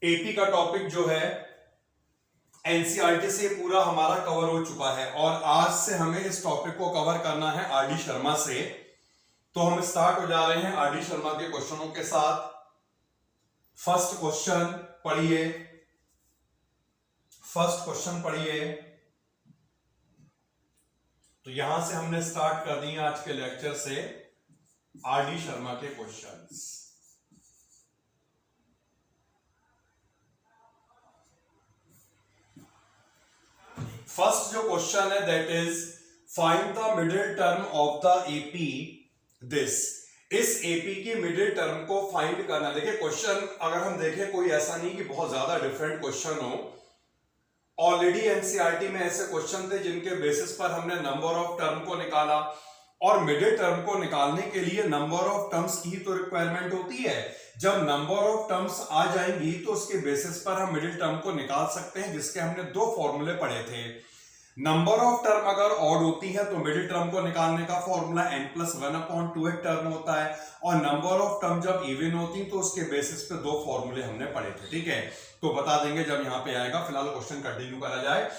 AP का topic जो है एनसीईआरटी से पूरा हमारा कवर हो चुका है और आज से हमें इस टॉपिक को कवर करना है आरडी शर्मा से। तो हम स्टार्ट हो जा रहे हैं आरडी शर्मा के क्वेश्चनों के साथ। फर्स्ट क्वेश्चन पढ़िए, फर्स्ट क्वेश्चन पढ़िए। तो यहां से हमने स्टार्ट कर दिए आज के लेक्चर से आरडी शर्मा के क्वेश्चंस। फर्स्ट जो क्वेश्चन है that is find the middle term of the AP this. इस एपी की मिडिल टर्म को फाइंड करना। देखिए क्वेश्चन अगर हम देखें कोई ऐसा नहीं कि बहुत ज्यादा डिफरेंट क्वेश्चन हो। ऑलरेडी एनसीईआरटी में ऐसे क्वेश्चन थे जिनके बेसिस पर हमने नंबर ऑफ टर्म को निकाला और मिडिल टर्म को निकालने के लिए नंबर ऑफ टर्म्स की तो रिक्वायरमेंट होती है। जब नंबर ऑफ टर्म्स आ जाएंगी तो उसके बेसिस पर हम मिडिल टर्म को निकाल सकते हैं, जिसके हमने दो फॉर्मूले पढ़े थे। नंबर ऑफ टर्म अगर ऑड होती है तो मिडिल टर्म को निकालने का फॉर्मूला n+1/2 एक टर्म होता है और नंबर ऑफ टर्म जब इवन होती तो उसके बेसिस पे दो फॉर्मूले हमने पढ़े थे। ठीक है, तो बता देंगे जब यहां पे आएगा। फिलहाल क्वेश्चन कंटिन्यू करा जाए।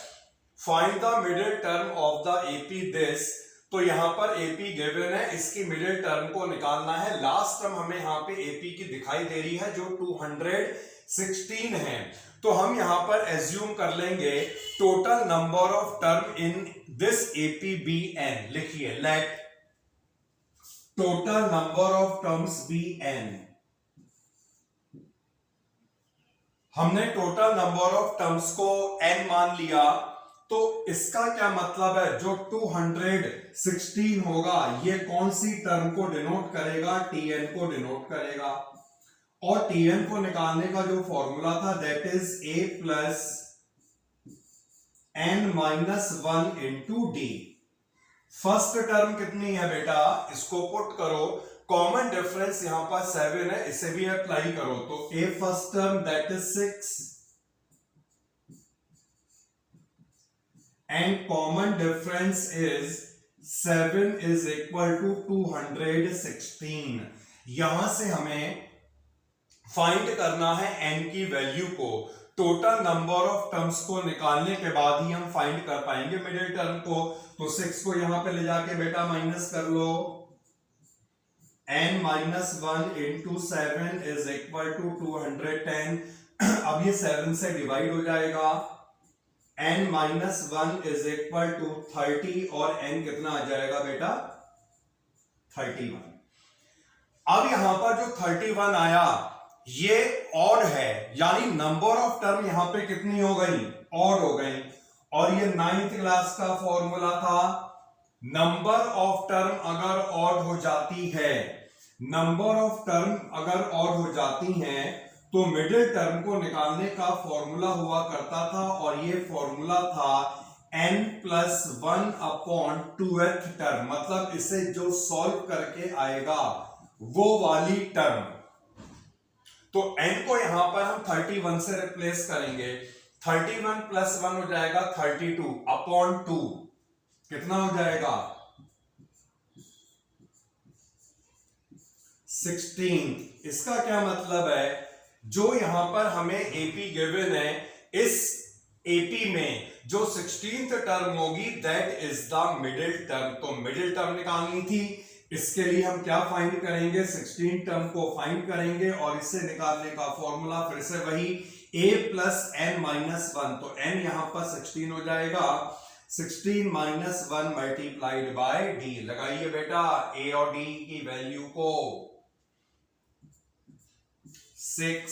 Find the middle term of the AP this. तो यहां पर एपी गिवन है, इसकी मिडिल टर्म को निकालना है। लास्ट टर्म हमें यहां पे एपी की दिखाई दे रही है जो 216 है। तो हम यहां पर एज्यूम कर लेंगे total number of term in this AP be n. लिखिए let total number of terms be n. हमने टोटल नंबर ऑफ टर्म्स को n मान लिया, तो इसका क्या मतलब है, जो 216 होगा ये कौन सी टर्म को डिनोट करेगा, tn को डिनोट करेगा। और tn को निकालने का जो फॉर्मूला था that is a plus n-1 into D. First term कितनी है बेटा, इसको पुट करो। कॉमन डिफरेंस यहां पर 7 है, इसे भी अप्लाई करो। तो a first term that is 6 and common difference is 7 is equal to 216। यहां से हमें फाइंड करना है n की वैल्यू को। टोटल नंबर ऑफ टर्म्स को निकालने के बाद ही हम फाइंड कर पाएंगे मिडिल टर्म को। तो 6 को यहां पे ले जाके बेटा माइनस कर लो। n-1 into 7 is equal to 210। अब ये 7 से डिवाइड हो जाएगा। n-1 इज इक्वल टू 30 और n कितना आ जाएगा बेटा 31। अब यहां पर जो 31 आया ये ऑड है, यानी नंबर ऑफ टर्म यहां पे कितनी हो गई, ऑड हो गई। और ये 9th क्लास का फॉर्मूला था, नंबर ऑफ टर्म अगर ऑड हो जाती है, नंबर ऑफ टर्म अगर ऑड हो जाती हैं तो मिडिल टर्म को निकालने का फॉर्मूला हुआ करता था और ये फॉर्मूला था n+1/2th टर्म। मतलब इसे जो सॉल्व करके आएगा वो वाली टर्म। तो n को यहां पर हम 31 से रिप्लेस करेंगे। 31 + 1 हो जाएगा 32/2। कितना हो जाएगा 16। इसका क्या मतलब है, जो यहां पर हमें एपी गिवन है, इस एपी में जो 16th टर्म होगी that is the middle term. तो मिडिल टर्म निकालनी थी, इसके लिए हम क्या फाइंड करेंगे, 16 टर्म को फाइंड करेंगे और इससे निकालने का फॉर्मूला फिर से वही a + n-1। तो n यहां पर 16 हो जाएगा, 16 - 1 मल्टीप्लाइड बाय d। लगाइए बेटा a और d की वैल्यू को। 6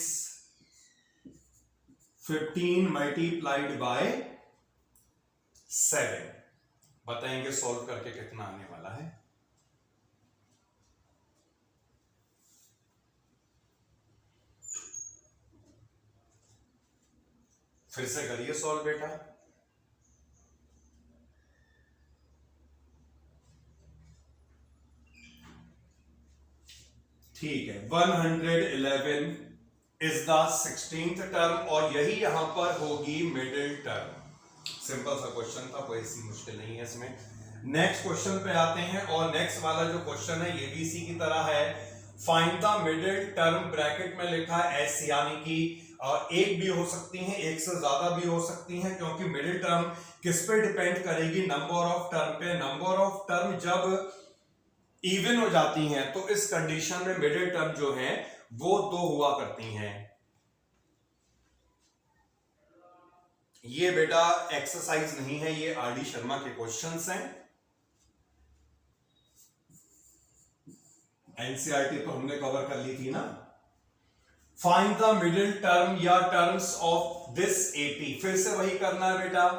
15 मल्टीप्लाइड बाय 7। बताएंगे सॉल्व करके कितना आने वाला है। फिर से करिए सॉल्व बेटा। ठीक है, 111 इज द 16th टर्म और यही यहां पर होगी मिडिल टर्म। सिंपल सा क्वेश्चन था, कोई ऐसी मुश्किल नहीं है इसमें। नेक्स्ट क्वेश्चन पे आते हैं और नेक्स्ट वाला जो क्वेश्चन है ये भी इसी की तरह है। Find the middle term, bracket में लिखा है एस, यानी कि एक भी हो सकती हैं, एक से ज्यादा भी हो सकती हैं, क्योंकि मिडिल टर्म किस पे डिपेंड करेगी, नंबर ऑफ टर्म पे। नंबर ऑफ टर्म जब इवन हो जाती हैं तो इस कंडीशन में मिडिल टर्म जो है वो 2 हुआ करती हैं। ये बेटा एक्सरसाइज नहीं है, ये आरडी शर्मा के क्वेश्चंस हैं। एनसीईआरटी तो हमने कवर कर ली थी ना। फाइंड द मिडिल टर्म या टर्म्स ऑफ दिस एपी, फिर से वही करना है बेटा।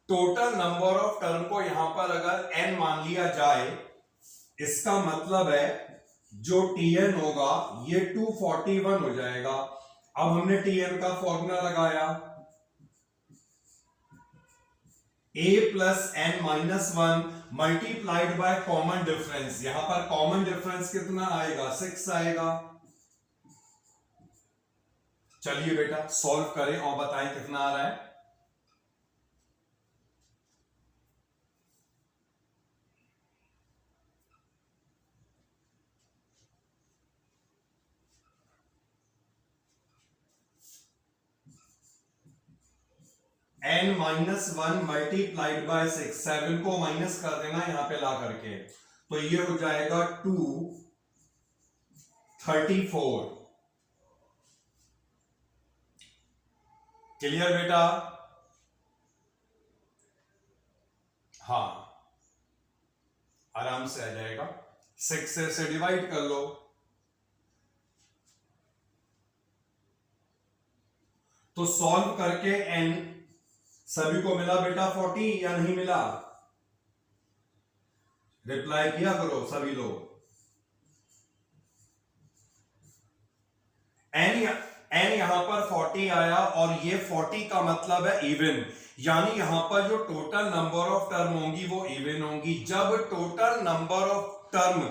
टोटल नंबर ऑफ टर्म को यहां पर अगर n मान लिया जाए, इसका मतलब है जो tn होगा ये 241 हो जाएगा। अब हमने tn का फॉर्मूला लगाया, a plus n minus 1 multiplied by common difference. यहां पर कॉमन डिफरेंस कितना आएगा, 6 आएगा। चलिए बेटा सॉल्व करें और बताएं कितना आ रहा है। n माइनस 1 मल्टीप्लाइड बाय 6, 7 को माइनस कर देना यहां पे ला करके, तो ये हो जाएगा 234। क्लियर बेटा? हाँ आराम से आ जाएगा। 6 से डिवाइड कर लो, तो सॉल्व करके n सभी को मिला बेटा 40 या नहीं मिला? रिप्लाई किया करो सभी लोग। n यहां पर 40 आया और ये 40 का मतलब है इवन, यानी यहां पर जो टोटल नंबर ऑफ टर्म होंगी वो इवन होंगी। जब total number of term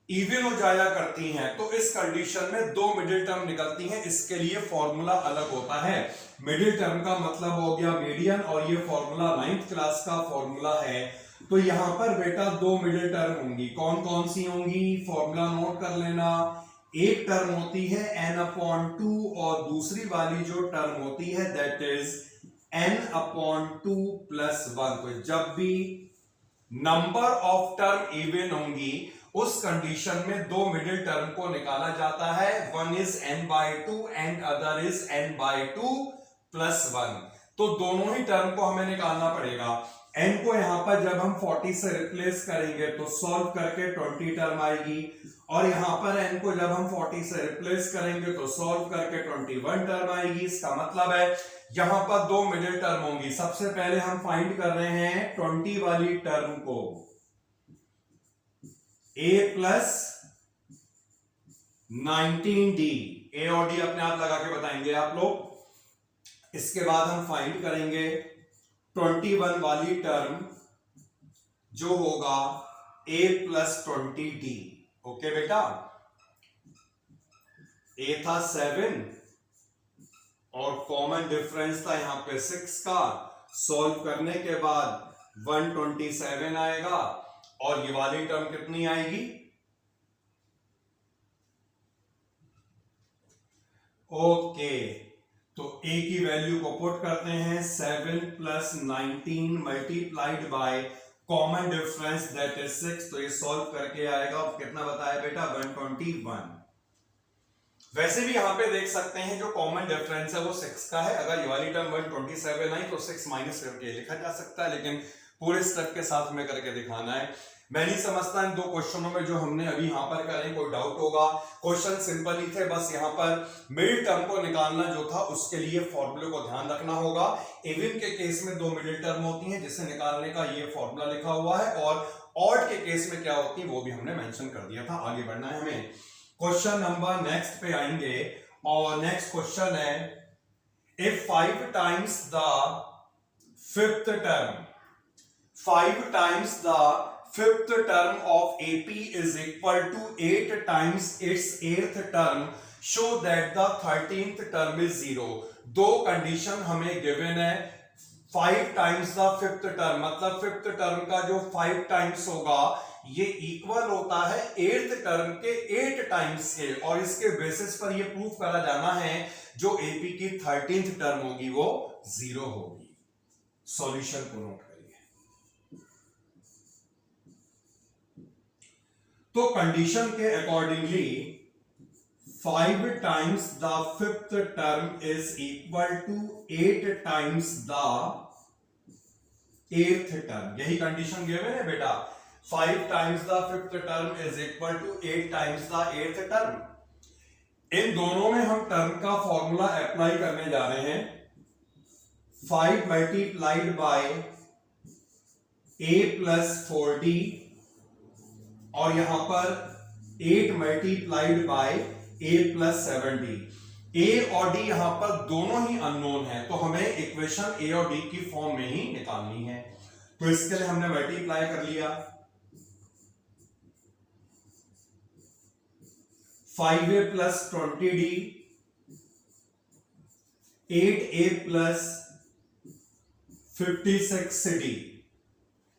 even हो जाया करती हैं तो इस कंडीशन में 2 मिडिल टर्म निकलती हैं। इसके लिए फॉर्मूला अलग होता है। मिडिल टर्म का मतलब हो गया मीडियन, और ये फॉर्मूला 9th क्लास का फॉर्मूला है। तो यहां पर बेटा 2 मिडिल टर्म होंगी। कौन कौन सी होंगी, फॉर्मूला नोट कर लेना। एक टर्म होती है n/2 और दूसरी वाली जो टर्म होती है दैट इज n/2 + 1। तो जब भी नंबर ऑफ टर्म इवन होंगी उस कंडीशन में 2 मिडिल टर्म को निकाला जाता है। One is n/2 and other is n/2 + 1। तो दोनों ही टर्म को हमें निकालना पड़ेगा। n को यहां पर जब हम 40 से रिप्लेस करेंगे तो सॉल्व करके 20 टर्म आएगी, और यहां पर n को जब हम 40 से रिप्लेस करेंगे तो सॉल्व करके 21 टर्म आएगी। इसका मतलब है यहां पर 2 मिडिल टर्म होंगी। सबसे पहले हम फाइंड कर रहे हैं 20 वाली टर्म को, a + 19d। a और d अपने आप लगा के बताएंगे आप लोग। इसके बाद हम फाइंड करेंगे 21 वाली टर्म जो होगा a + 20d। ओके बेटा, a था 7 और कॉमन डिफरेंस था यहां पे 6 का। सॉल्व करने के बाद 127 आएगा, और ये वाली टर्म कितनी आएगी, ओके। तो a की वैल्यू को पुट करते हैं, 7 + 19 multiplied by common difference that is 6। तो ये सॉल्व करके आएगा कितना बताया बेटा, 121। वैसे भी यहां पे देख सकते हैं जो कॉमन डिफरेंस है वो 6 का है। अगर ये वाली टर्म 127 आई तो 6 माइनस करके लिखा जा सकता है, लेकिन पूरे स्टेप के साथ में करके दिखाना है। मैं नहीं समझता इन 2 क्वेश्चनों में जो हमने अभी यहां पर करें कोई डाउट होगा। क्वेश्चन सिंपल ही थे, बस यहां पर मिडिल टर्म को निकालना जो था उसके लिए फॉर्मूले को ध्यान रखना होगा। इवन के केस में 2 मिडिल टर्म होती हैं जिसे निकालने का ये फॉर्मूला लिखा हुआ है, और ऑड के केस में क्या होती है वो भी हमने मेंशन कर दिया था। आगे बढ़ना है हमें, क्वेश्चन नंबर नेक्स्ट पे आएंगे, और नेक्स्ट क्वेश्चन है if 5 times the fifth term 5 times the fifth term of AP is equal to 8 times its 8th term, show that the 13th term is 0। 2 condition हमें गिवन है। 5 times the fifth term, मतलब fifth term का जो 5 times होगा ये equal होता है 8th term के 8 टाइम्स के, और इसके बेसिस पर ये प्रूफ करा जाना है जो एपी की 13th टर्म होगी वो 0 होगी। सॉल्यूशन को नोट करिए। तो कंडीशन के accordingly 5 times the fifth term is equal to 8 times the 8th term, यही कंडीशन गिवन है बेटा। 5 times the fifth term is equal to 8 times the 8th term. इन दोनों में हम टर्म का फॉर्मूला अप्लाई करने जा रहे हैं। 5 multiplied by a plus 4d, और यहां पर 8 multiplied by a plus 7d। a और d यहां पर दोनों ही अननोन है, तो हमें इक्वेशन a और d की फॉर्म में ही निकालनी है। तो इसके लिए हमने मल्टीप्लाई कर लिया। 5a plus 20d, 8a plus 56d।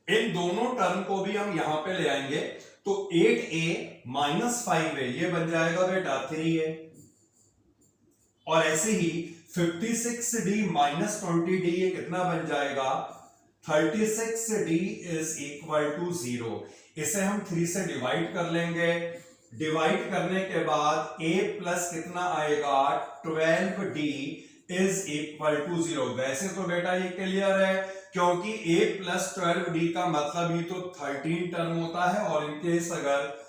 इन दोनों टर्म को भी हम यहां पे ले आएंगे, तो 8a माइनस 5a ये बन जाएगा बेटा 3a, और ऐसे ही 56d माइनस 20d ये कितना बन जाएगा 36d इज इक्वल टू 0। इसे हम 3 से डिवाइड कर लेंगे। डिवाइड करने के बाद a प्लस कितना आएगा 12d इज इक्वल टू 0। वैसे तो बेटा ये क्लियर है, क्योंकि a प्लस 12d का मतलब ही तो 13 टर्म होता है, और इनकेस अगर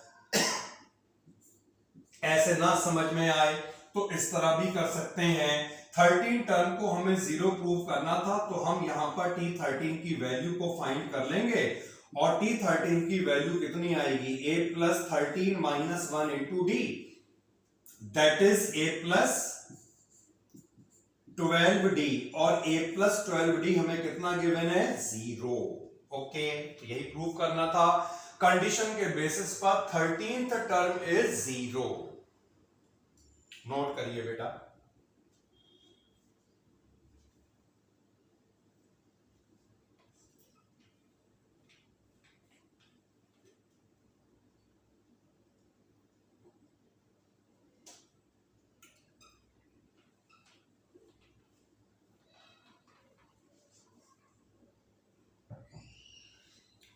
ऐसे ना समझ में आए तो इस तरह भी कर सकते हैं। 13 टर्म को हमें 0 प्रूव करना था, तो हम यहां पर t13 की वैल्यू को फाइंड कर लेंगे, और t13 की वैल्यू कितनी आएगी a plus 13 minus 1 into D, that is a plus 12d, और a प्लस 12d हमें कितना गिवन है 0। ओके, तो यही प्रूव करना था। कंडीशन के बेसिस पर 13th टर्म इज 0। नोट करिए बेटा।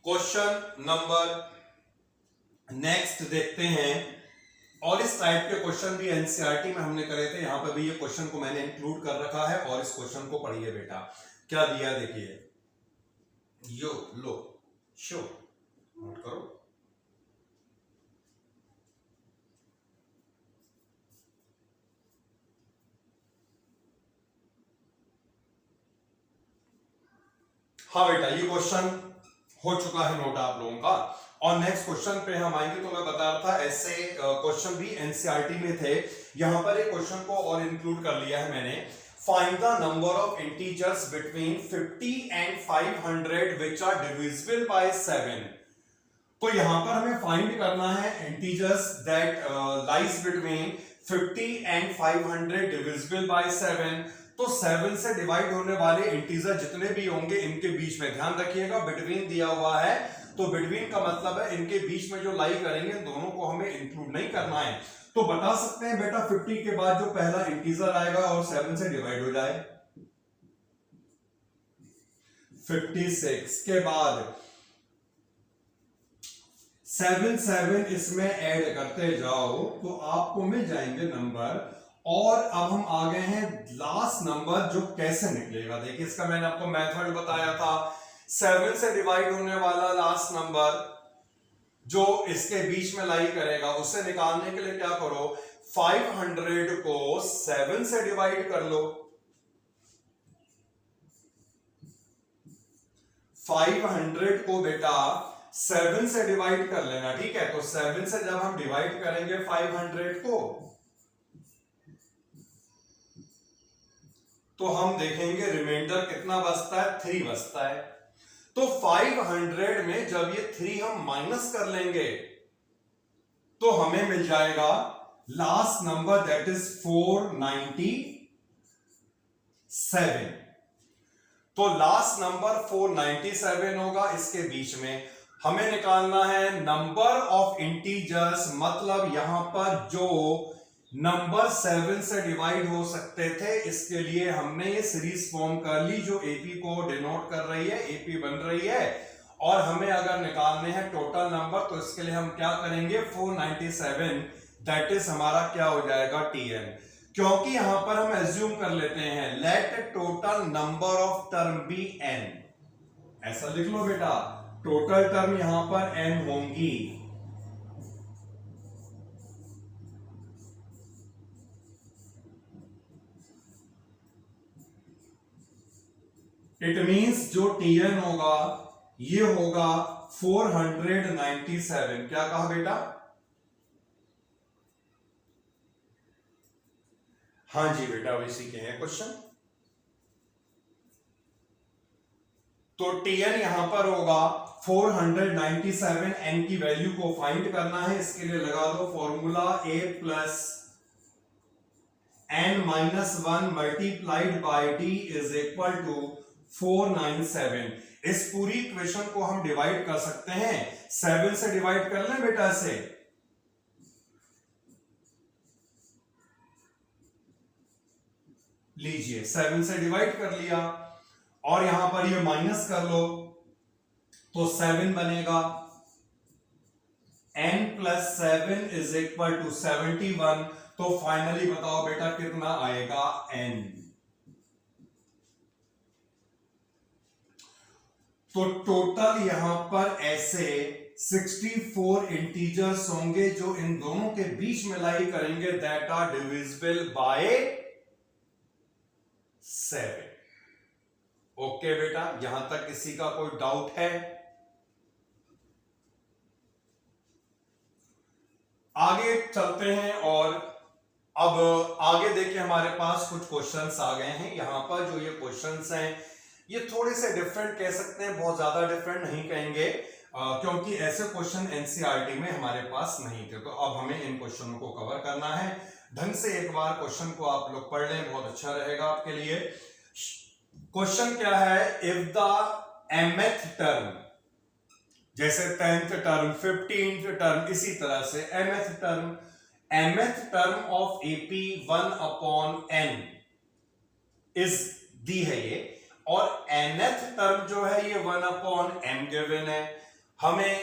क्वेश्चन नंबर नेक्स्ट देखते हैं, और इस टाइप के क्वेश्चन भी एनसीईआरटी में हमने करे थे। यहां पर भी ये क्वेश्चन को मैंने इंक्लूड कर रखा है, और इस क्वेश्चन को पढ़िए बेटा। क्या दिया देखिए, यो लो शो, नोट करो। हाँ बेटा, ये क्वेश्चन हो चुका है नोट आप लोगों का, और नेक्स्ट क्वेश्चन पे हम आएंगे। तो मैं बता रहा था ऐसे क्वेश्चन भी एनसीईआरटी में थे, यहां पर एक क्वेश्चन को और इंक्लूड कर लिया है मैंने। Find the number of integers between 50 and 500 which are divisible by 7। तो यहां पर हमें फाइंड करना है integers that lies between 50 and 500 divisible by 7। तो 7 से डिवाइड होने वाले इंटीजर जितने भी होंगे इनके बीच में, ध्यान रखिएगा बिटवीन दिया हुआ है, तो बिटवीन का मतलब है इनके बीच में जो लाई करेंगे दोनों को हमें इंक्लूड नहीं करना है। तो बता सकते हैं बेटा 50 के बाद जो पहला इंटीजर आएगा और 7 से डिवाइड हो जाए, 56 के बाद 7 इसमें ऐड करते जाओ तो आपको मिल जाएंगे नंबर। और अब हम आ गए हैं लास्ट नंबर जो कैसे निकलेगा। देखिए इसका मैंने आपको मेथड बताया था। 7 से डिवाइड होने वाला लास्ट नंबर जो इसके बीच में लाई करेगा, उसे निकालने के लिए क्या करो, 500 को 7 से डिवाइड कर लो। 500 को बेटा 7 से डिवाइड कर लेना, ठीक है। तो 7 से जब हम डिवाइड करेंगे 500 को, तो हम देखेंगे रिमाइंडर कितना बचता है, 3 बचता है। तो 500 में जब ये 3 हम माइनस कर लेंगे तो हमें मिल जाएगा लास्ट नंबर दैट इज 497। तो लास्ट नंबर 497 होगा इसके बीच में। हमें निकालना है नंबर ऑफ इंटीजर्स, मतलब यहां पर जो नंबर 7 से डिवाइड हो सकते थे, इसके लिए हमने ये सीरीज फॉर्म कर ली जो एपी को डिनोट कर रही है, एपी बन रही है। और हमें अगर निकालने हैं टोटल नंबर, तो इसके लिए हम क्या करेंगे, 497 दैट इज हमारा क्या हो जाएगा, टीएन। क्योंकि यहां पर हम एज्यूम कर लेते हैं let total number of term be n, ऐसा लिख लो बेटा, टोटल टर्म यहां पर एन होंगी। इट मींस जो टीएन होगा ये होगा 497। क्या कहा बेटा, हाँ जी बेटा, वैसी के हैं क्वेश्चन। तो टीएन यहां पर होगा 497, एन की वैल्यू को फाइंड करना है, इसके लिए लगा दो formula a plus n minus 1 multiplied by d is equal to 497। इस पूरी इक्वेशन को हम डिवाइड कर सकते हैं, 7 से डिवाइड कर लें बेटा इसे, लीजिए 7 से डिवाइड कर लिया और यहां पर ये माइनस कर लो तो 7 बनेगा, n plus 7 is equal to 71। तो फाइनली बताओ बेटा कितना आएगा, n। तो टोटल यहां पर ऐसे 64 इंटीजर्स होंगे जो इन दोनों के बीच में लाई करेंगे, that are divisible by 7। Okay बेटा, यहां तक किसी का कोई डाउट है? आगे चलते हैं और अब आगे देखिए हमारे पास कुछ क्वेश्चंस आ गए हैं। यहां पर जो ये क्वेश्चंस हैं ये थोड़े से डिफरेंट कह सकते हैं, बहुत ज्यादा डिफरेंट नहीं कहेंगे, क्योंकि ऐसे क्वेश्चन एनसीईआरटी में हमारे पास नहीं थे। तो अब हमें इन क्वेश्चनों को कवर करना है ढंग से। एक बार क्वेश्चन को आप लोग पढ़ लें, बहुत अच्छा रहेगा आपके लिए। क्वेश्चन क्या है, इफ द mth टर्म, जैसे 10th टर्म, 15th टर्म, इसी तरह से mth term of AP 1/n is the है ये, और nth टर्म जो है ये 1/m गिवन है। हमें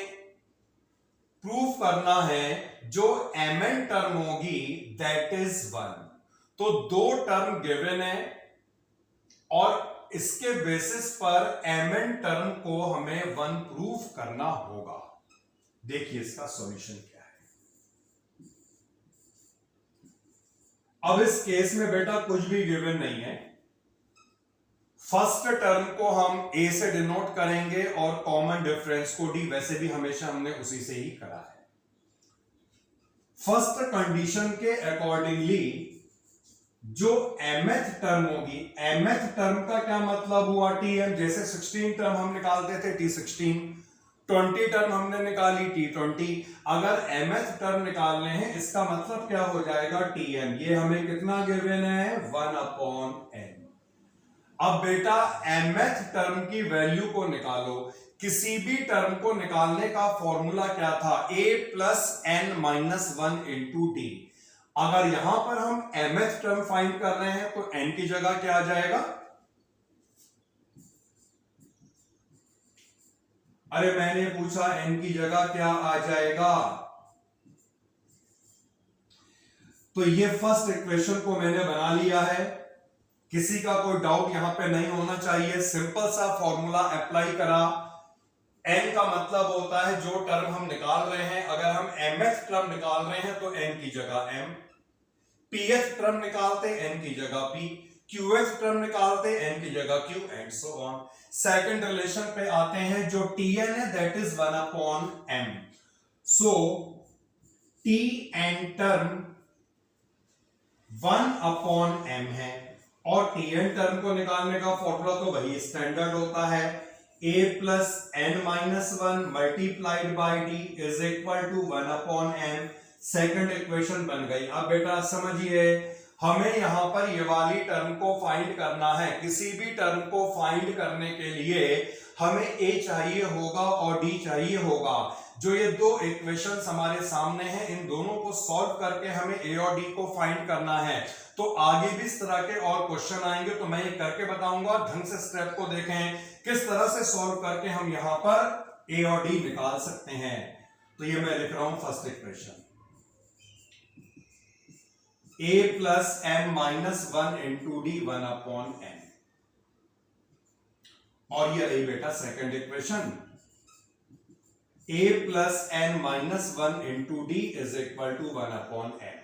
प्रूफ करना है जो mn टर्म होगी दैट इज 1। तो दो टर्म गिवन है और इसके बेसिस पर mn टर्म को हमें 1 प्रूफ करना होगा। देखिए इसका सॉल्यूशन क्या है। अब इस केस में बेटा कुछ भी गिवन नहीं है। फर्स्ट टर्म को हम a से डिनोट करेंगे और कॉमन डिफरेंस को d, वैसे भी हमेशा हमने उसी से ही करा है। फर्स्ट कंडीशन के अकॉर्डिंगली जो mth टर्म होगी, mth टर्म का क्या मतलब हुआ, tm। जैसे 16 टर्म हम निकालते थे t16, 20 टर्म हमने निकाली t20। अगर mth टर्म निकालने हैं इसका मतलब क्या हो जाएगा, tm। ये हमें कितना गिवन है, 1/n। अब बेटा mth टर्म की वैल्यू को निकालो। किसी भी टर्म को निकालने का फॉर्मूला क्या था, a plus n minus 1 into D. अगर यहां पर हम mth टर्म फाइंड कर रहे हैं तो n की जगह क्या आ जाएगा, अरे मैंने पूछा n की जगह क्या आ जाएगा। तो ये फर्स्ट इक्वेशन को मैंने बना लिया है, किसी का कोई डाउट यहां पे नहीं होना चाहिए। सिंपल सा फॉर्मूला अप्लाई करा। n का मतलब होता है जो टर्म हम निकाल रहे हैं। अगर हम mth टर्म निकाल रहे हैं तो n की जगह m, pth टर्म निकालते n की जगह p, qth टर्म निकालते n की जगह q, and so on. Second relation पे आते हैं, जो tn है that is 1/m। So tn term 1/m है और tn टर्म को निकालने का फॉर्मूला तो वही स्टैंडर्ड होता है, a plus n minus 1 multiplied by d is equal to 1/m। Second equation बन गई। अब बेटा समझिए, हमें यहां पर ये वाली टर्म को फाइंड करना है। किसी भी टर्म को फाइंड करने के लिए हमें a चाहिए होगा और d चाहिए होगा। जो ये दो इक्वेशंस हमारे सामने हैं, इन दोनों को सॉल्व करके हमें a और d को फाइंड करना है। तो आगे भी इस तरह के और क्वेश्चन आएंगे, तो मैं ये करके बताऊंगा। ढंग से स्टेप को देखें किस तरह से सॉल्व करके हम यहां पर a और d निकाल सकते हैं। तो ये मैं लिख रहा हूं first equation, a plus m minus 1 into d 1/n। और ये रही बेटा second equation, a plus n minus 1 into D is equal to 1/n।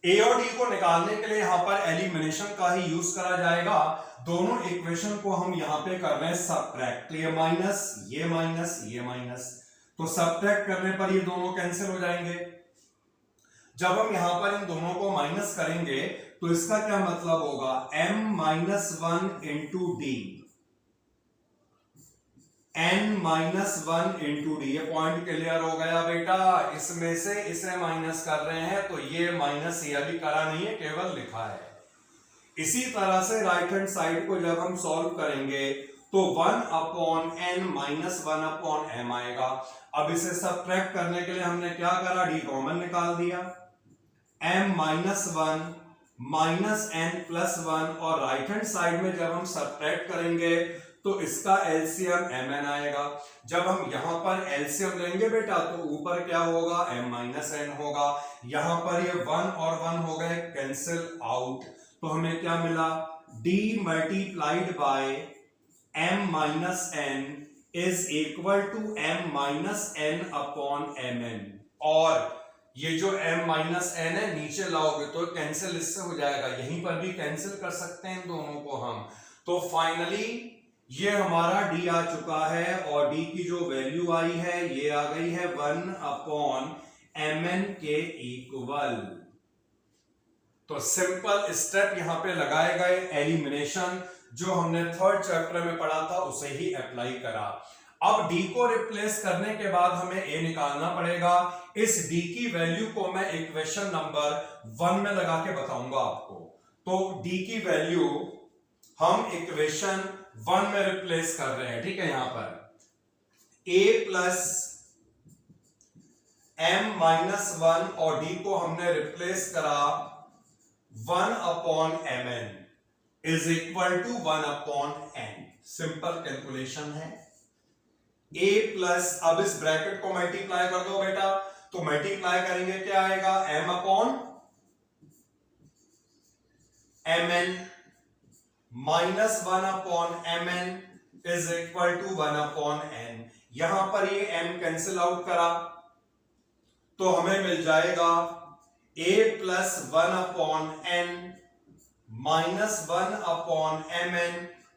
a और d को निकालने के लिए यहां पर एलिमिनेशन का ही यूज करा जाएगा। दोनों इक्वेशन को हम यहां पे कर रहे हैं सबट्रैक्ट, तो ये माइनस ये माइनस ये माइनस, तो सबट्रैक्ट करने पर ये दोनों कैंसिल हो जाएंगे। जब हम यहां पर इन दोनों को माइनस करेंगे तो इसका क्या मतलब होगा, m minus 1 into D, n minus 1 into D. ये पॉइंट क्लियर हो गया बेटा। इसमें से इसे माइनस कर रहे हैं, तो ये माइनस ये अभी करा नहीं है, केवल लिखा है। इसी तरह से राइट हैंड साइड को जब हम सॉल्व करेंगे तो 1/n माइनस 1/m आएगा। अब इसे सबट्रैक्ट करने के लिए हमने क्या करा, d कॉमन निकाल दिया, m minus 1 minus n plus 1, और राइट हैंड साइड में जब हम सबट्रैक्ट करेंगे तो इसका एलसीएम mn आएगा। जब हम यहां पर एलसीएम लेंगे बेटा तो ऊपर क्या होगा, m माइनस n होगा। यहां पर ये 1 और 1 हो गए कैंसिल आउट, तो हमें क्या मिला, d multiplied by m minus n is equal to m minus n upon mn। और ये जो m माइनस n है नीचे लाओगे तो कैंसिल इससे हो जाएगा, यहीं पर भी कैंसिल कर सकते हैं दोनों को हम। तो फाइनली ये हमारा d आ चुका है, और d की जो वैल्यू आई है ये आ गई है 1/mn के इक्वल। तो सिंपल स्टेप यहां पे लगाए गए, एलिमिनेशन जो हमने थर्ड चैप्टर में पढ़ा था उसे ही अप्लाई करा। अब d को रिप्लेस करने के बाद हमें a निकालना पड़ेगा। इस d की वैल्यू को मैं इक्वेशन नंबर 1 में लगा के बताऊंगा आपको। तो d की वैल्यू हम इक्वेशन 1 में रिप्लेस कर रहे हैं, ठीक है। यहां पर a प्लस m माइनस 1 और d को हमने रिप्लेस करा 1/mn is equal to 1/n। Simple calculation है। a प्लस, अब इस ब्रैकेट को मल्टीप्लाई कर दो बेटा, तो मल्टीप्लाई करेंगे क्या आएगा, m/mn minus 1/mn is equal to 1/n। यहां पर ये m कैंसिल आउट करा तो हमें मिल जाएगा a plus 1/n minus 1/mn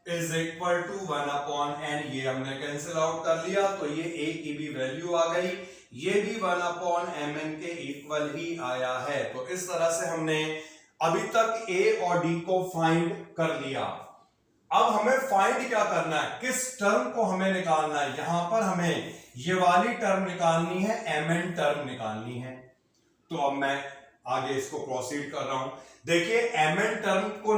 is equal to 1/n। ये हमने कैंसिल आउट कर लिया, तो ये a की भी वैल्यू आ गई, ये भी 1/mn के इक्वल ही आया है। तो इस तरह से हमने अभी तक a और d को फाइंड कर लिया। अब हमें फाइंड क्या करना है, किस टर्म को हमें निकालना है। यहां पर हमें ये वाली टर्म निकालनी है, mn टर्म निकालनी है। तो अब मैं आगे इसको प्रोसीड कर रहा हूं। देखिए mn टर्म को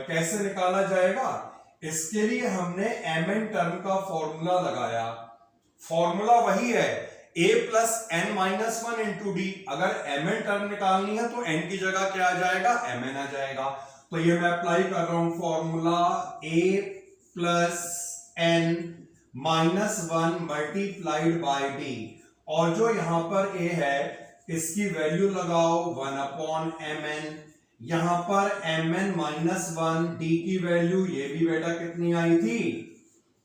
कैसे निकाला जाएगा, इसके लिए हमने mn टर्म का फॉर्मूला लगाया। फॉर्मूला वही है a plus n minus 1 into D. अगर mn टर्म निकालनी है तो n की जगह क्या आ जाएगा, mn आ जाएगा। तो ये मैं अप्लाई कर रहा हूं formula, a plus n minus 1 multiplied by D, और जो यहां पर a है इसकी वैल्यू लगाओ 1/mn। यहां पर mn माइनस 1, d की वैल्यू ये भी बेटा कितनी आई थी,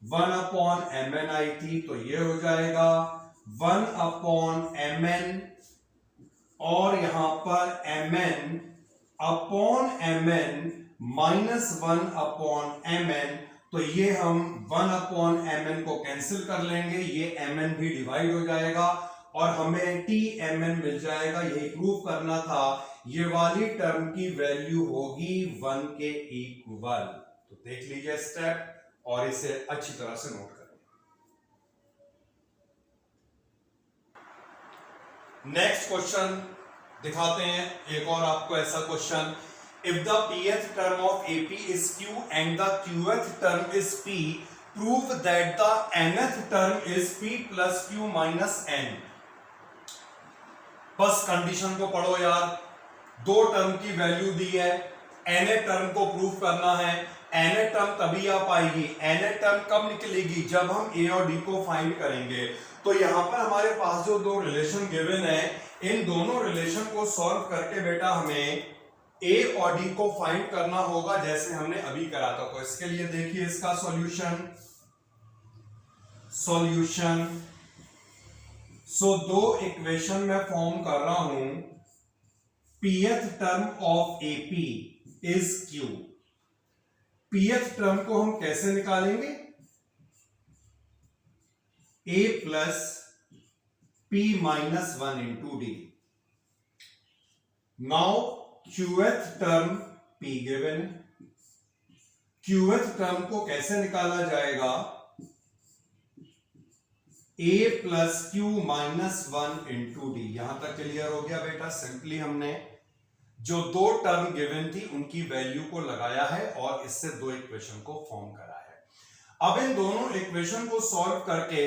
1/mn आई थी, तो ये हो जाएगा 1/mn, और यहां पर mn upon mn minus 1/mn, तो ये हम 1/mn को कैंसिल कर लेंगे, ये mn भी डिवाइड हो जाएगा और हमें tmn मिल जाएगा। यही प्रूव करना था, ये वाली टर्म की वैल्यू होगी 1 के इक्वल। तो देख लीजिए स्टेप और इसे अच्छी तरह से नोट करें। नेक्स्ट क्वेश्चन दिखाते हैं, एक और आपको ऐसा question. if the pth term of AP is Q and the qth term is P, prove that the nth term is P plus Q minus n। बस कंडीशन को पढ़ो यार, दो टर्म की वैल्यू दी है, एन टर्म को prove करना है। एन टर्म तभी आ पाएगी, एन टर्म कब निकलेगी, जब हम ए और डी को फाइंड करेंगे। तो यहां पर हमारे पास जो दो रिलेशन गिवन है, इन दोनों रिलेशन को सॉल्व करके बेटा हमें ए और डी को फाइंड करना होगा, जैसे हमने अभी करा था। तो इसके लिए देखिए इसका सॉल्यूशन सो दो इक्वेशन में फॉर्म कर रहा हूं। pth term of AP is Q। pth term को हम कैसे निकालेंगे, A plus P minus 1 into D. Now qth term P given है, qth टर्म को कैसे निकाला जाएगा, A plus Q minus 1 into D. यहां तक क्लियर हो गया बेटा। सिंपली हमने जो दो टर्म गिवन थी उनकी वैल्यू को लगाया है और इससे दो इक्वेशन को फॉर्म करा है। अब इन दोनों इक्वेशन को सॉल्व करके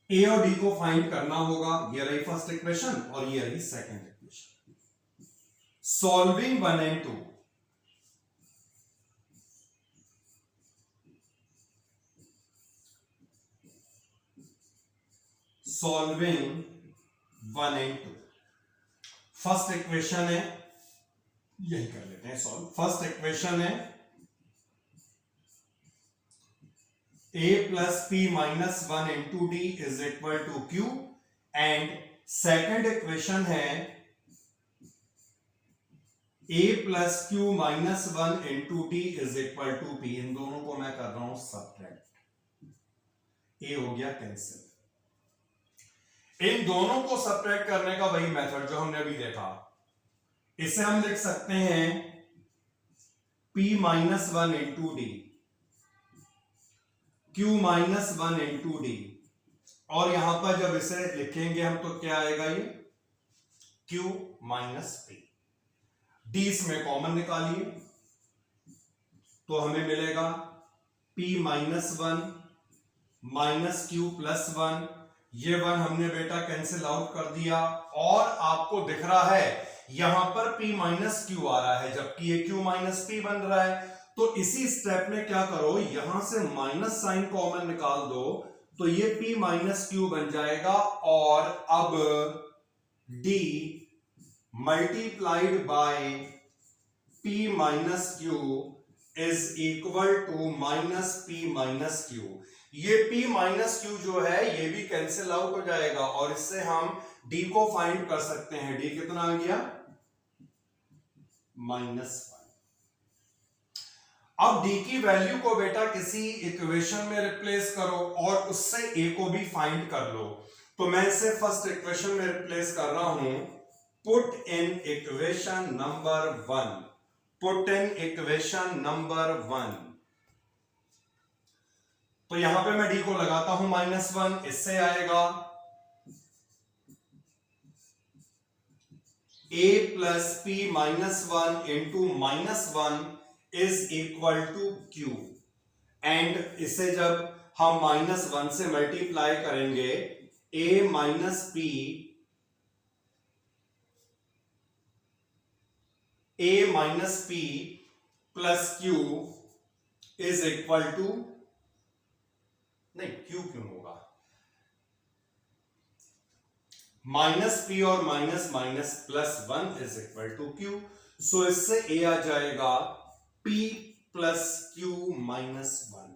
ए और डी को फाइंड करना होगा। ये रही फर्स्ट इक्वेशन और ये रही second equation. Solving 1 and 2, solving 1 and 2। First equation है, यही कर लेते हैं सॉल्व। फर्स्ट इक्वेशन है a plus P minus 1 into D is equal to Q, and second equation है a plus Q minus 1 into D is equal to P. इन दोनों को मैं कर रहा हूं सब्ट्रैक्ट, a हो गया कैंसिल। इन दोनों को सब्ट्रैक्ट करने का वही मेथड जो हमने अभी देखा। इसे हम लिख सकते हैं p minus 1 into D, q minus 1 into d, और यहां पर जब इसे लिखेंगे हम तो क्या आएगा, ये q माइनस p। d इसमें कॉमन निकालिए तो हमें मिलेगा p minus 1 minus q plus 1। ये 1 हमने बेटा कैंसिल आउट कर दिया, और आपको दिख रहा है यहां पर p माइनस क्यू आ रहा है, जबकि ये q माइनस p बन रहा है। तो इसी स्टेप में क्या करो, यहां से माइनस साइन कॉमन निकाल दो तो ये p माइनस क्यू बन जाएगा, और अब d multiplied by p minus q is equal to minus p minus q. ये p माइनस क्यू जो है ये भी कैंसिल आउट हो जाएगा, और इससे हम d को फाइंड कर सकते हैं। d कितना आ गया, -1। अब d की वैल्यू को बेटा किसी इक्वेशन में रिप्लेस करो और उससे a को भी फाइंड कर लो। तो मैं इसे फर्स्ट इक्वेशन में रिप्लेस कर रहा हूं। Put in equation number 1, put in equation number 1। तो यहां पे मैं d को लगाता हूं -1, इससे आएगा a plus p minus 1 into -1 is equal to q, and इसे जब हम -1 से मल्टीप्लाई करेंगे a minus p, a minus p plus q is equal to, नहीं q क्यों होगा, माइनस p और minus minus plus 1 is equal to q। So इससे a आ जाएगा p plus q minus 1।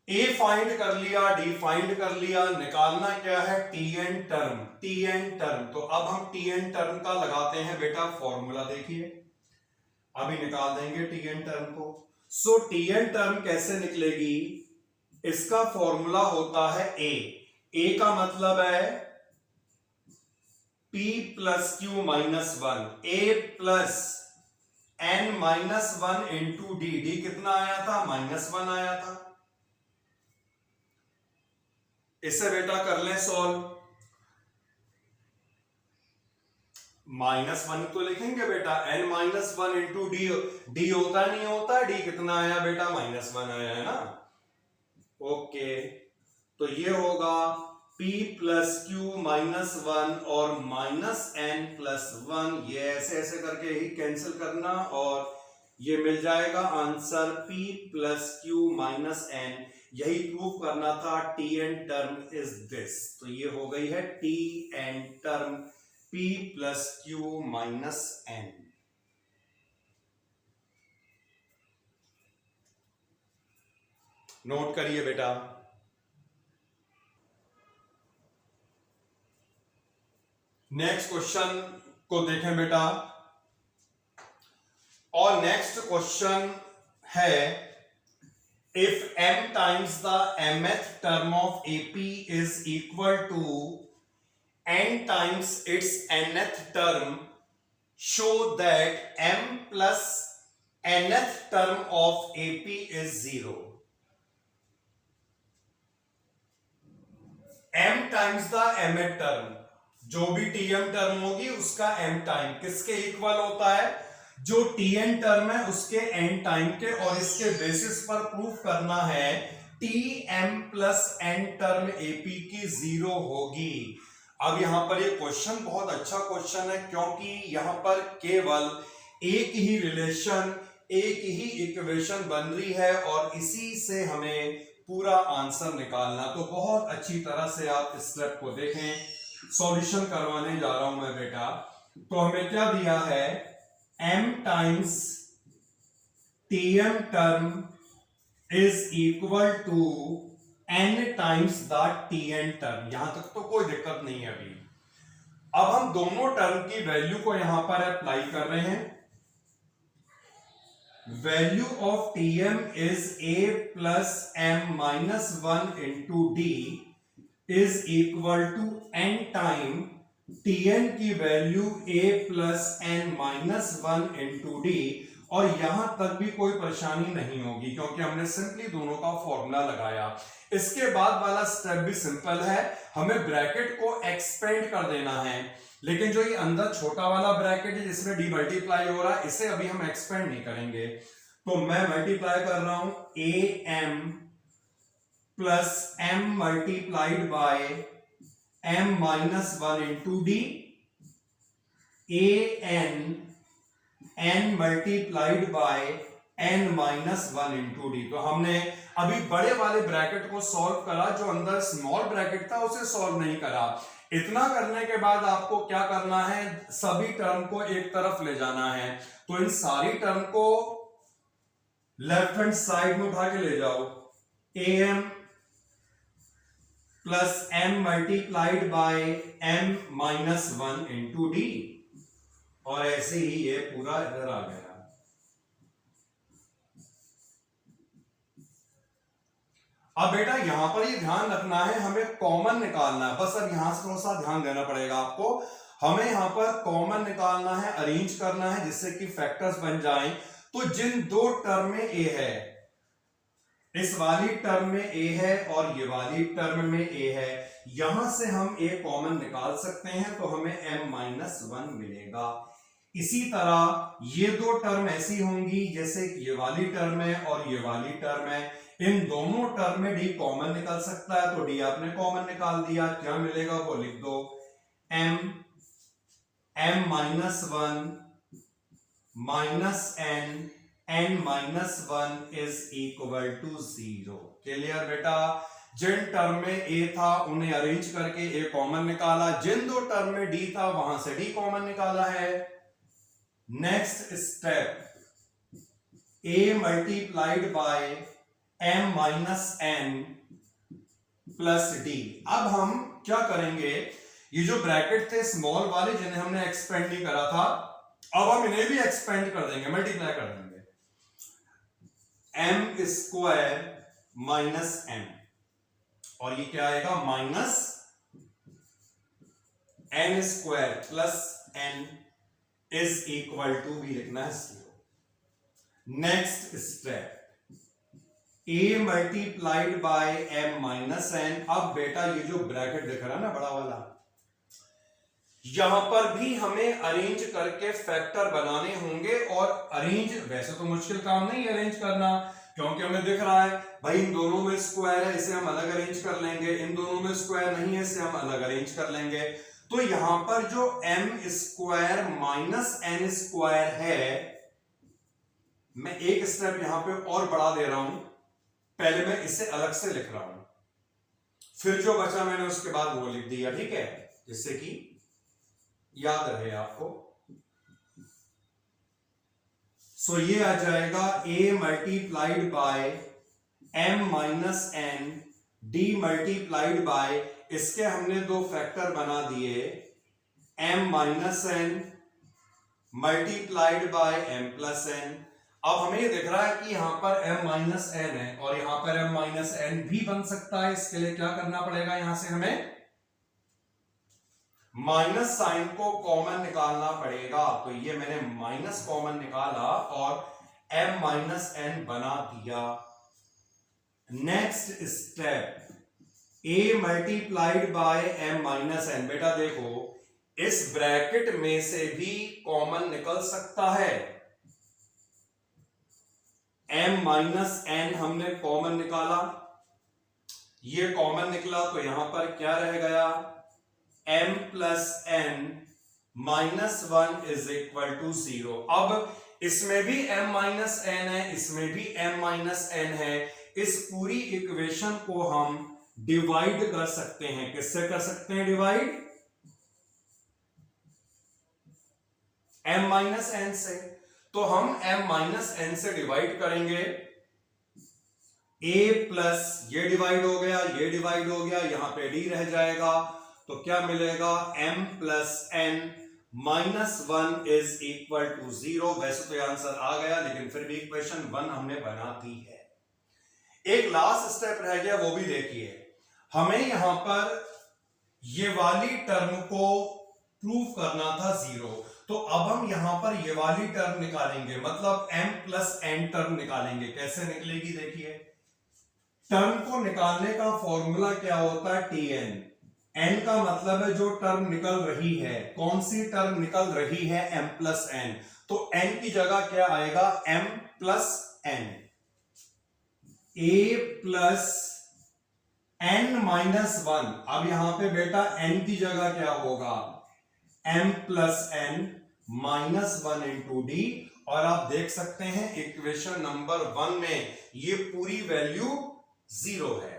a find कर लिया, d फाइंड कर लिया, निकालना क्या है, tn टर्म, tn टर्म। तो अब हम tn टर्म का लगाते हैं बेटा फॉर्मूला, देखिए अभी निकाल देंगे tn टर्म को। सो tn टर्म कैसे निकलेगी, इसका फॉर्मूला होता है a का मतलब है p plus q minus 1, a plus n minus 1 into D. D कितना आया था, -1 आया था। इसे बेटा कर लें सॉल्व। -1 तो लिखेंगे बेटा, n-1 इंटू डी, डी होता नहीं होता, डी कितना आया बेटा, -1 आया है ना। ओके, तो ये होगा p प्लस क्यू -1 और -n+1, ये ऐसे ऐसे करके ही कैंसिल करना और ये मिल जाएगा answer p plus q -n। यही प्रूव करना था, tn टर्म इज दिस, तो ये हो गई है tn term p plus q -n। Note करिए बेटा। नेक्स्ट क्वेश्चन को देखें बेटा, और नेक्स्ट क्वेश्चन है if m times the mth term of AP is equal to n times its nth term, show that m plus nth term of AP is 0। m times the mth term, जो भी tm term होगी उसका m time किसके equal होता है, जो tn term है उसके n टाइम के, और इसके बेसिस पर प्रूफ करना है tm plus n term AP की 0 होगी। अब यहां पर ये क्वेश्चन बहुत अच्छा क्वेश्चन है, क्योंकि यहां पर केवल एक ही रिलेशन, एक ही इक्वेशन बन रही है और इसी से हमें पूरा आंसर निकालना। तो बहुत अच्छी तरह से आप इस स्टेप को देखें, सॉल्यूशन करवाने जा रहा हूं मैं बेटा। तो हमें क्या दिया है, m times tm term is equal to n times the tn term. यहां तक तो कोई दिक्कत नहीं है अभी। अब हम दोनों टर्म की वैल्यू को यहां पर अप्लाई कर रहे हैं। Value of tm is a plus m-1 into d is equal to n time tn की value a plus n-1 into d, और यहां तक भी कोई परेशानी नहीं होगी क्योंकि हमने सिंपली दोनों का फॉर्मूला लगाया। इसके बाद वाला स्टेप भी सिंपल है, हमें ब्रैकेट को एक्सपेंड कर देना है, लेकिन जो ये अंदर छोटा वाला ब्रैकेट है जिसमें डी मल्टीप्लाई हो रहा है, इसे अभी हम एक्सपेंड नहीं करेंगे। तो मैं मल्टीप्लाई कर रहा हूं am plus m multiplied by m-1 into D, n multiplied by n-1 into D. तो हमने अभी बड़े वाले ब्रैकेट को सॉल्व करा, जो अंदर स्मॉल ब्रैकेट था उसे सॉल्व नहीं करा। इतना करने के बाद आपको क्या करना है, सभी टर्म को एक तरफ ले जाना है। तो इन सारी टर्म को लेफ्ट हैंड साइड में उठा के ले जाओ, am plus m multiplied by m-1 into d, और ऐसे ही ये पूरा इधर आ गया। अब बेटा यहां पर ये ध्यान रखना है, हमें कॉमन निकालना है। बस अब यहां से थोड़ा सा ध्यान देना पड़ेगा आपको। हमें यहां पर कॉमन निकालना है, अरेंज करना है जिससे कि फैक्टर्स बन जाएं। तो जिन दो टर्म में a है, इस वाली टर्म में a है और ये वाली टर्म में a है, यहां से हम a कॉमन निकाल सकते हैं, तो हमें m-1 मिलेगा। इसी तरह ये दो टर्म ऐसी होंगी जैसे ये वाली टर्म है और ये वाली टर्म है, इन दोनों टर्म में d कॉमन निकल सकता है, तो d आपने कॉमन निकाल दिया, क्या मिलेगा वो लिख दो, m-1 minus n-1 is equal to 0। Clear बेटा? जिन टर्म में a था उन्हें अरेंज करके a कॉमन निकाला, जिन दो टर्म में d था वहां से d कॉमन निकाला है। Next step, a multiplied bye m-n plus d। अब हम क्या करेंगे, ये जो ब्रैकेट थे स्मॉल वाले जिन्हें हमने एक्सपेंड नहीं करा था, अब हम इन्हें भी एक्सपेंड कर देंगे, मल्टीप्लाई कर देंगे। m स्क्वायर माइनस m, और ये क्या आएगा, minus n square plus n is equal to भी लिखना है 0। Next step, a multiplied by m minus n। अब बेटा ये जो ब्रैकेट दिख रहा है ना बड़ा वाला, यहां पर भी हमें अरेंज करके फैक्टर बनाने होंगे, और अरेंज वैसे तो मुश्किल काम नहीं अरेंज करना, क्योंकि हमें दिख रहा है भाई इन दोनों में स्क्वायर है, इसे हम अलग अरेंज कर लेंगे, इन दोनों में स्क्वायर नहीं है, इसे हम अलग अरेंज कर लेंगे। तो यहां पर जो m square minus n square है, मैं एक स्टेप यहां पे और बढ़ा दे रहा हूं, पहले मैं इसे अलग से लिख रहा हूं, फिर जो बचा मैंने उसके बाद वो लिख दिया, ठीक है, जिससे कि याद रहे आपको। सो ये आ जाएगा a multiplied by m minus n d multiplied bye, इसके हमने दो फैक्टर बना दिए, m minus n multiplied by m plus n। अब हमें ये दिख रहा है कि यहां पर m माइनस n है और यहां पर m माइनस n भी बन सकता है। इसके लिए क्या करना पड़ेगा, यहां से हमें माइनस साइन को कॉमन निकालना पड़ेगा। तो ये मैंने माइनस कॉमन निकाला और m माइनस n बना दिया। Next step a multiplied by m minus n। बेटा देखो इस ब्रैकेट में से भी कॉमन निकल सकता है, m माइनस n हमने कॉमन निकाला, ये कॉमन निकला, तो यहां पर क्या रह गया, m plus n minus 1 is equal to 0। अब इसमें भी m माइनस n है, इसमें भी m माइनस n है। इस पूरी इक्वेशन को हम डिवाइड कर सकते हैं, किससे कर सकते हैं डिवाइड, m माइनस n से। तो हम m माइनस n से डिवाइड करेंगे, a प्लस ये डिवाइड हो गया, ये डिवाइड हो गया, यहां पे d रह जाएगा, तो क्या मिलेगा, m plus n minus 1 is equal to 0। वैसे तो ये आंसर आ गया, लेकिन फिर भी इक्वेशन 1 हमने बना दी है। एक लास्ट स्टेप रह गया, वो भी देखिए। हमें यहां पर ये वाली टर्म को प्रूव करना था 0, तो अब हम यहां पर ये वाली टर्म निकालेंगे, मतलब m प्लस n टर्म निकालेंगे। कैसे निकलेगी देखिए, टर्म को निकालने का फॉर्मूला क्या होता है, tn। n का मतलब है जो टर्म निकल रही है, कौन सी टर्म निकल रही है, m प्लस n। तो n की जगह क्या आएगा, m plus n, a plus n minus 1। अब यहां पे बेटा n की जगह क्या होगा, m plus n minus 1 into d. और आप देख सकते हैं इक्वेशन नंबर 1 में ये पूरी वैल्यू 0 है,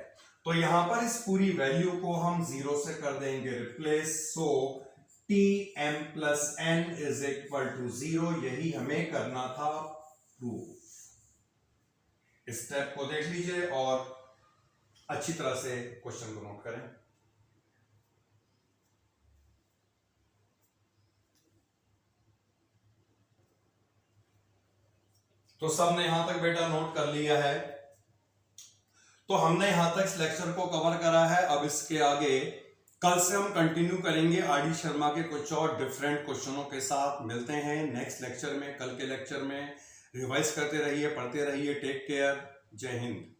तो यहां पर इस पूरी वैल्यू को हम 0 से कर देंगे replace. So T m plus n is equal to 0, यही हमें करना था प्रूफ। स्टेप को देख लीजिए और अच्छी तरह से क्वेश्चन को नोट करें। तो सबने यहां तक बेटा नोट कर लिया है, तो हमने यहां तक इस लेक्चर को कवर करा है। अब इसके आगे कल से हम कंटिन्यू करेंगे आर डी शर्मा के कुछ और डिफरेंट क्वेश्चनों के साथ। मिलते हैं नेक्स्ट लेक्चर में, कल के लेक्चर में। रिवाइज करते रहिए, पढ़ते रहिए। टेक केयर, जय हिंद।